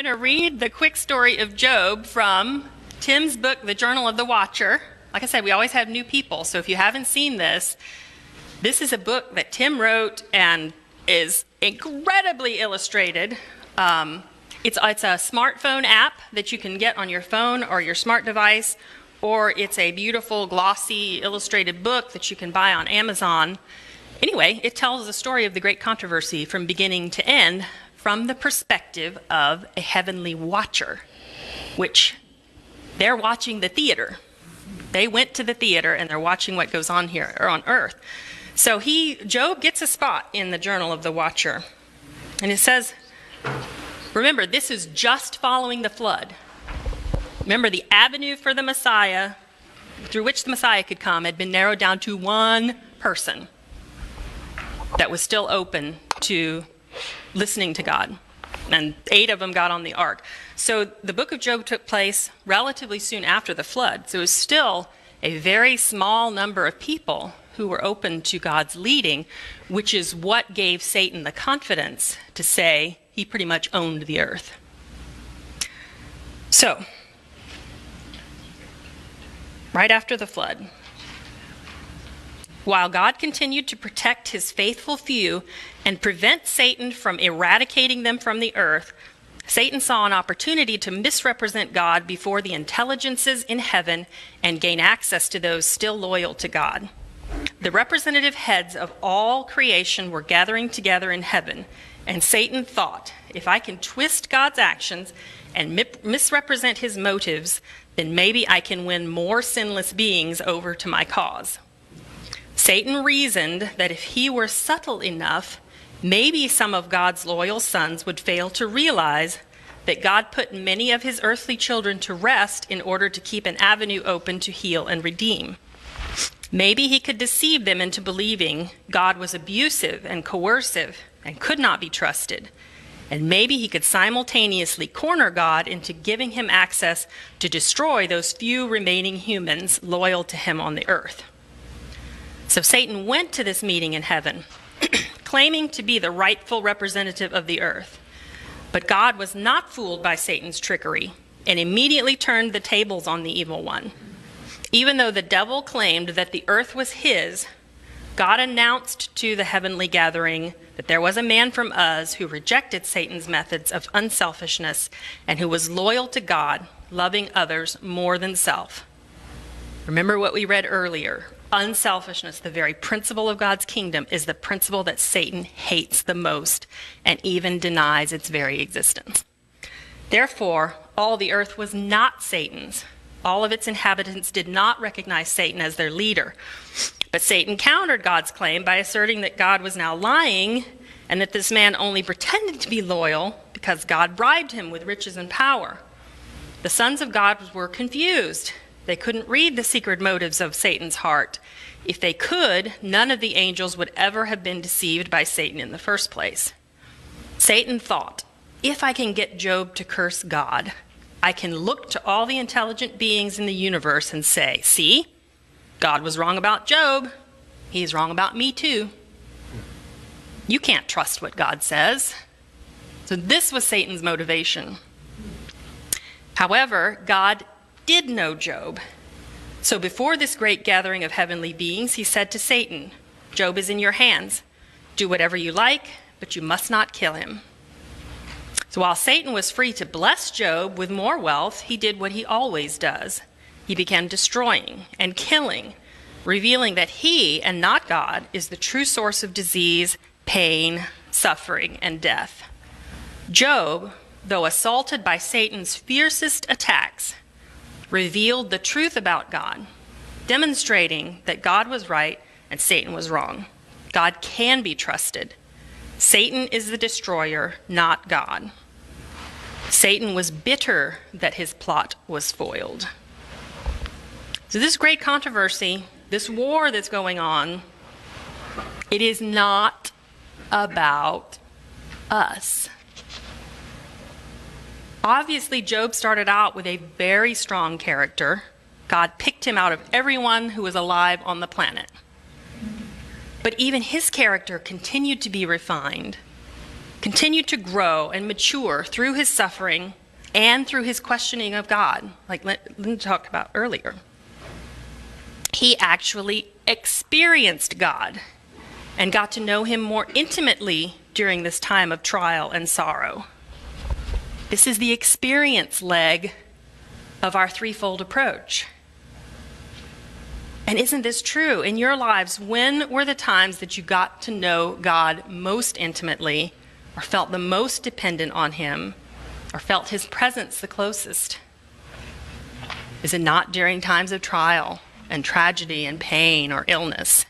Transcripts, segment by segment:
to read the quick story of Job from Tim's book, The Journal of the Watcher. Like I said, we always have new people, so if you haven't seen this is a book that Tim wrote and is incredibly illustrated. It's a smartphone app that you can get on your phone or your smart device, or it's a beautiful, glossy, illustrated book that you can buy on Amazon. Anyway, it tells the story of the great controversy from beginning to end from the perspective of a heavenly watcher, which they're watching the theater. They went to the theater and they're watching what goes on here or on earth. So Job gets a spot in the Journal of the Watcher. And it says, remember, this is just following the flood. Remember, the avenue for the Messiah, through which the Messiah could come, had been narrowed down to one person that was still open to listening to God. And 8 of them got on the ark. So the book of Job took place relatively soon after the flood. So it was still a very small number of people who were open to God's leading, which is what gave Satan the confidence to say he pretty much owned the earth. So, right after the flood, while God continued to protect his faithful few and prevent Satan from eradicating them from the earth, Satan saw an opportunity to misrepresent God before the intelligences in heaven and gain access to those still loyal to God. The representative heads of all creation were gathering together in heaven, and Satan thought, if I can twist God's actions and misrepresent his motives, then maybe I can win more sinless beings over to my cause. Satan reasoned that if he were subtle enough, maybe some of God's loyal sons would fail to realize that God put many of his earthly children to rest in order to keep an avenue open to heal and redeem. Maybe he could deceive them into believing God was abusive and coercive and could not be trusted. And maybe he could simultaneously corner God into giving him access to destroy those few remaining humans loyal to him on the earth. So Satan went to this meeting in heaven, claiming to be the rightful representative of the earth. But God was not fooled by Satan's trickery and immediately turned the tables on the evil one. Even though the devil claimed that the earth was his, God announced to the heavenly gathering that there was a man from Uz who rejected Satan's methods of unselfishness and who was loyal to God, loving others more than self. Remember what we read earlier. Unselfishness, the very principle of God's kingdom, is the principle that Satan hates the most and even denies its very existence. Therefore, all the earth was not Satan's. All of its inhabitants did not recognize Satan as their leader. But Satan countered God's claim by asserting that God was now lying and that this man only pretended to be loyal because God bribed him with riches and power. The sons of God were confused. They couldn't read the secret motives of Satan's heart. If they could, none of the angels would ever have been deceived by Satan in the first place. Satan thought, if I can get Job to curse God, I can look to all the intelligent beings in the universe and say, see, God was wrong about Job. He's wrong about me too. You can't trust what God says. So this was Satan's motivation. However, God did know Job. So before this great gathering of heavenly beings, he said to Satan, Job is in your hands. Do whatever you like, but you must not kill him. So while Satan was free to bless Job with more wealth, he did what he always does. He began destroying and killing, revealing that he, and not God, is the true source of disease, pain, suffering, and death. Job, though assaulted by Satan's fiercest attacks, revealed the truth about God, demonstrating that God was right and Satan was wrong. God can be trusted. Satan is the destroyer, not God. Satan was bitter that his plot was foiled. So this great controversy, this war that's going on, it is not about us. Obviously, Job started out with a very strong character. God picked him out of everyone who was alive on the planet. But even his character continued to be refined. continued to grow and mature through his suffering and through his questioning of God, like Linda talked about earlier. He actually experienced God and got to know him more intimately during this time of trial and sorrow. This is the experience leg of our threefold approach. And isn't this true? In your lives, when were the times that you got to know God most intimately, or felt the most dependent on him, or felt his presence the closest? Is it not during times of trial and tragedy and pain or illness?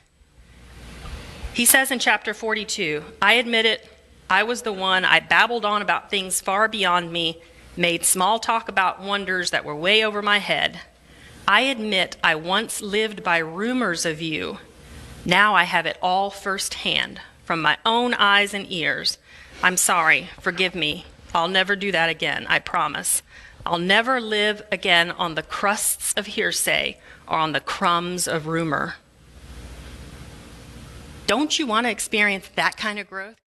He says in chapter 42, I admit it, I was the one, I babbled on about things far beyond me, made small talk about wonders that were way over my head. I admit I once lived by rumors of you. Now I have it all firsthand, from my own eyes and ears. I'm sorry, forgive me. I'll never do that again, I promise. I'll never live again on the crusts of hearsay or on the crumbs of rumor. Don't you want to experience that kind of growth?